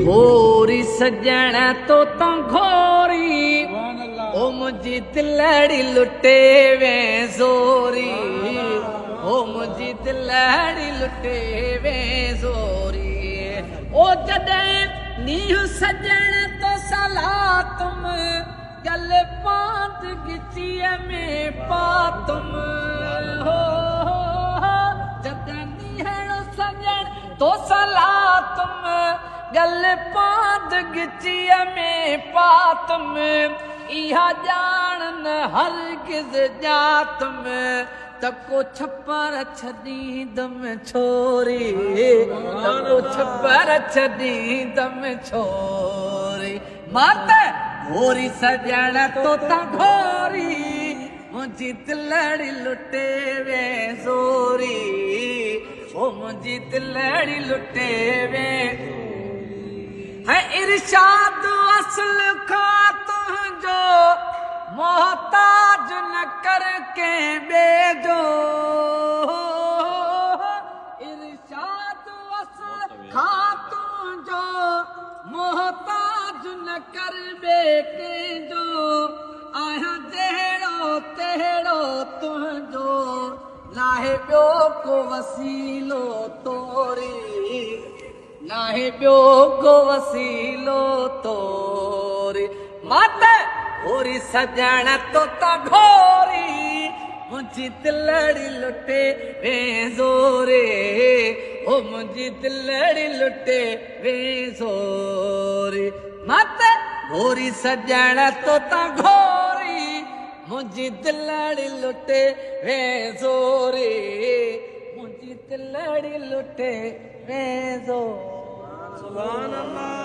घोरी सजण तो घोरी ओ मुझी दिलड़ी लुटे वे जोरी ओ मुझी दिलड़ी लुटे वे जोरी ओ जॾहिं नीह सजण तो सला तुम गल पात गिचीअ में पातुम हो जॾहिं नीहण सजण तो सला तुम गल पात गिचीअ में पातुम इहा ॼाण न हरगिज़ ॼातुम तको छपर छॾींदम छोरी तको छपर छॾींदम छोरी मां त घोरी सजण तो घोरी मुंहिंजी दिलड़ी लुटे वे ज़ोरी ओ मुंहिंजी दिलड़ी लुटे वे है इरशाद असल खां तुंहिंजो मोहताज न कर के बेजो इरशाद असल खां तुंहिंजो मोहताज न कर बे कंहिंजो आहियां जहिड़ो तहिड़ो तुंहिंजो नाहे ॿियो को वसीलो तोरी नाहे ॿियो को वसीलो तोरी मां त घोरी सजण तो घोरी मुंहिंजी दिलड़ी लुटे वे ज़ोरे ओ मुंहिंजी दिलड़ी लुटे वे ज़ोरे मां त घोरी सजण तो घोरी मुंहिंजी दिलड़ी लुटे वे ज़ोरे मुंहिंजी दिलड़ी लुटे वे ज़ोरे सुभान अल्लाह।